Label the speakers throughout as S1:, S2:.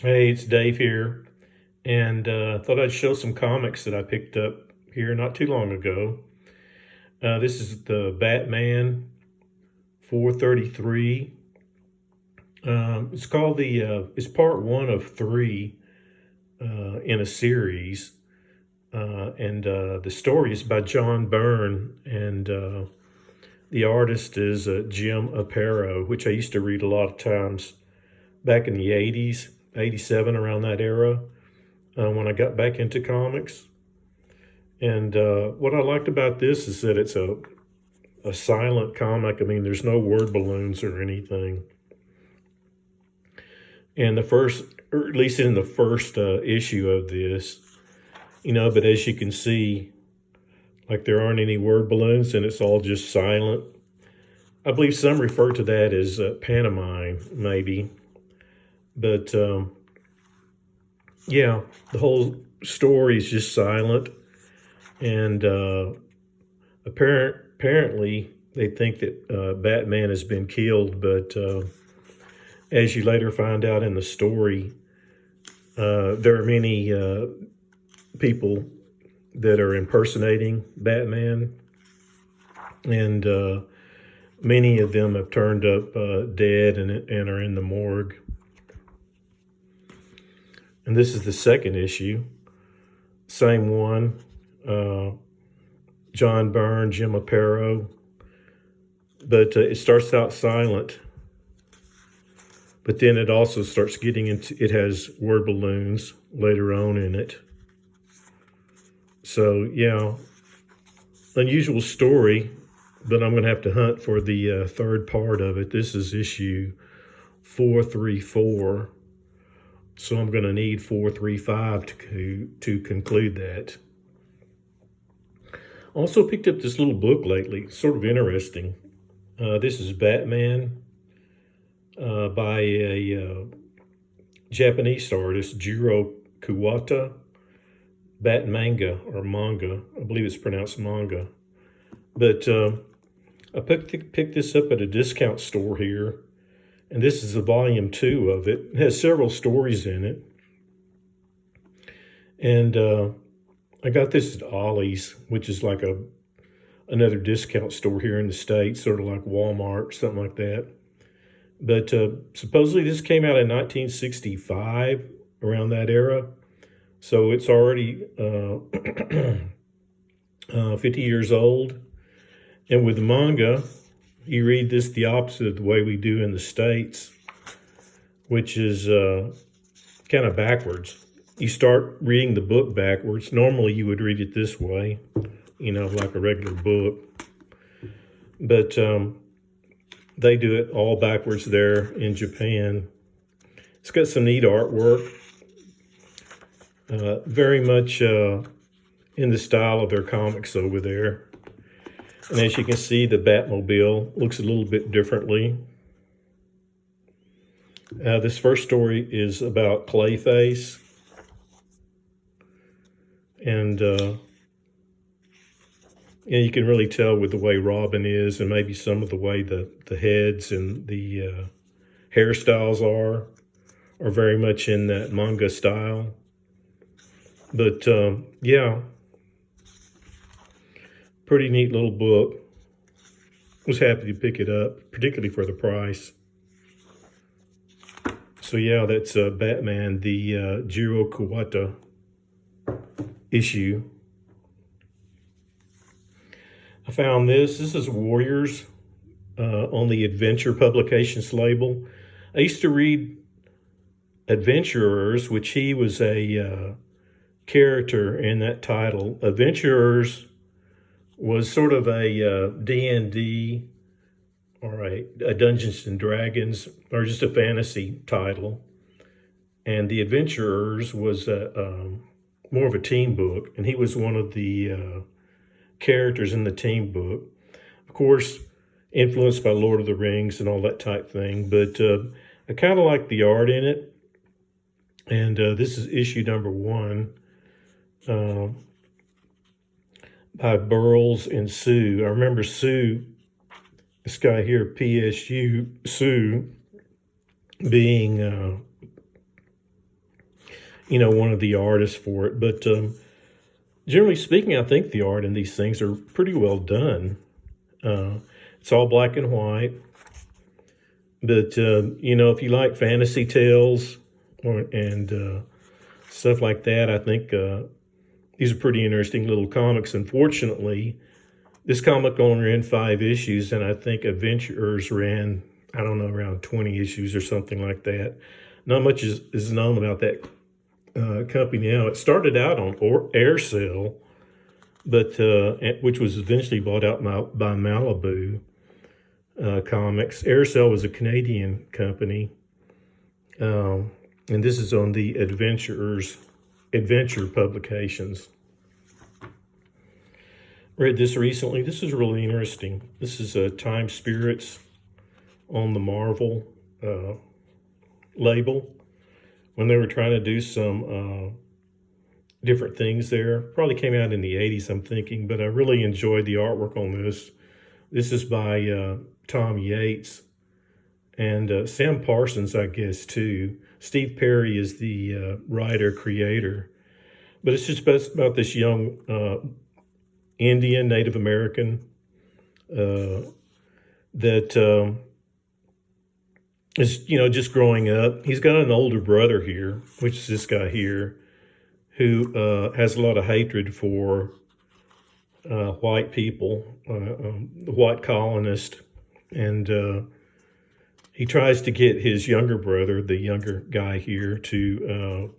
S1: Hey, it's Dave here, and thought I'd show some comics that I picked up here not too long ago. This is the Batman 433. It's called it's part one of three in a series, and the story is by John Byrne, and the artist is Jim Aparo, which I used to read a lot of times back in the 80s, 87, around that era, when I got back into comics. And what I liked about this is that it's a silent comic. I mean, there's no word balloons or anything. And the first, or at least in the first issue of this, but as you can see, like there aren't any word balloons and it's all just silent. I believe some refer to that as pantomime, maybe. But yeah, the whole story is just silent. And apparently, they think that Batman has been killed, but as you later find out in the story, there are many people that are impersonating Batman, and many of them have turned up dead and are in the morgue. And this is the second issue, same one. John Byrne, Jim Aparo, but it starts out silent, but then it also starts getting into, it has word balloons later on in it. So yeah, unusual story, but I'm going to have to hunt for the third part of it. This is issue 434, so I'm going to need 435 to conclude that. Also picked up this little book lately, sort of interesting. This is Batman by a Japanese artist, Jiro Kuwata. Bat manga, or manga. I believe it's pronounced manga. But I picked this up at a discount store here, and this is the volume 2 of it. It has several stories in it. And I got this at Ollie's, which is like another discount store here in the States, sort of like Walmart, something like that. But supposedly this came out in 1965, around that era. So it's already 50 years old. And with the manga, you read this the opposite of the way we do in the States, which is kind of backwards. You start reading the book backwards. Normally you would read it this way, like a regular book. But they do it all backwards there in Japan. It's got some neat artwork. Very much in the style of their comics over there. And as you can see, the Batmobile looks a little bit differently. This first story is about Clayface. And you can really tell with the way Robin is, and maybe some of the way the heads and the hairstyles are very much in that manga style. But yeah, pretty neat little book. Was happy to pick it up, particularly for the price. So yeah, that's Batman, the Jiro Kuwata issue. I found this. This is Warriors on the Adventure Publications label. I used to read Adventurers, which he was a character in that title. Adventurers was sort of a D&D or a Dungeons and Dragons, or just a fantasy title. And the Adventurers was more of a team book, and he was one of the characters in the team book. Of course, influenced by Lord of the Rings and all that type thing, but I kind of like the art in it. And this is issue number 1 by Burles and Sue. I remember Sue, this guy here, PSU, Sue, being one of the artists for it. But generally speaking, I think the art in these things are pretty well done. It's all black and white. But, if you like fantasy tales and stuff like that, I think these are pretty interesting little comics. Unfortunately, this comic only ran 5 issues, and I think Adventurers ran, I don't know, around 20 issues or something like that. Not much is known about that company now. It started out on Aircel, but which was eventually bought out by Malibu Comics. Aircel was a Canadian company, and this is on the Adventure Publications. Read this recently. This is really interesting. This is Time Spirits on the Marvel label. When they were trying to do some different things there. Probably came out in the 80s, I'm thinking, but I really enjoyed the artwork on this. This is by Tom Yates and Sam Parsons, I guess, too. Steve Perry is the writer-creator. But it's just about this young Indian, Native American that is, just growing up. He's got an older brother here, which is this guy here, who has a lot of hatred for white people, the white colonist. And he tries to get his younger brother, the younger guy here, to,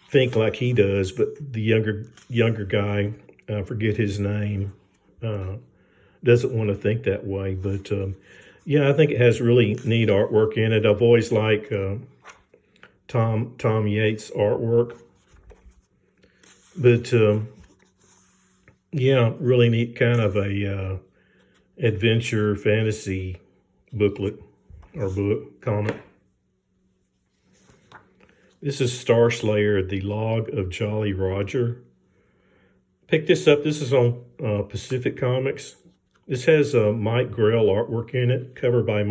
S1: think like he does. But the younger guy, I forget his name, doesn't want to think that way. But yeah, I think it has really neat artwork in it. I've always liked Tom Yates' artwork. But yeah, really neat kind of a adventure fantasy booklet or book comic. This is Star Slayer, The Log of Jolly Roger. Picked this up. This is on Pacific Comics. This has Mike Grell artwork in it, covered by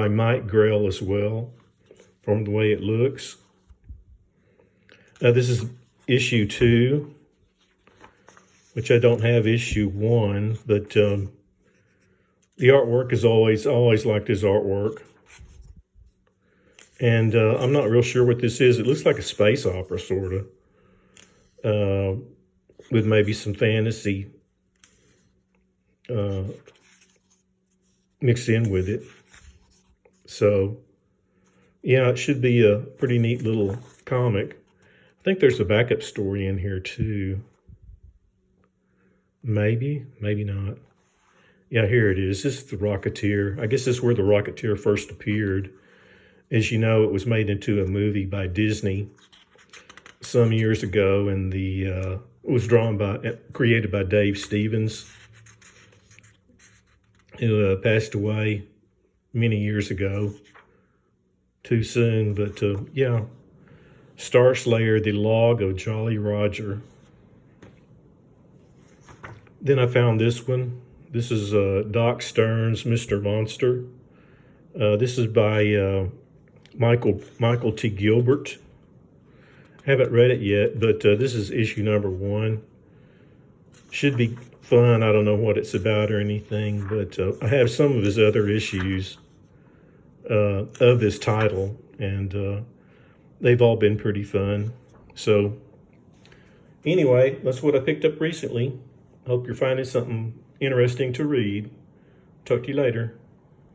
S1: Mike Grell as well, from the way it looks. This is issue 2, which I don't have issue 1, but the artwork is always liked his artwork. And I'm not real sure what this is. It looks like a space opera, sort of, with maybe some fantasy mixed in with it. So, yeah, it should be a pretty neat little comic. I think there's a backup story in here, too. Maybe not. Yeah, here it is. This is the Rocketeer. I guess this is where the Rocketeer first appeared. As you know, it was made into a movie by Disney some years ago, and it was created by Dave Stevens, who passed away many years ago. Too soon, but yeah. Star Slayer, The Log of Jolly Roger. Then I found this one. This is Doc Stern's Mr. Monster. This is by Michael T. Gilbert. Haven't read it yet, but this is issue number 1. Should be fun. I don't know what it's about or anything, but I have some of his other issues of this title, and they've all been pretty fun. So anyway, that's what I picked up recently. Hope you're finding something interesting to read. Talk to you later.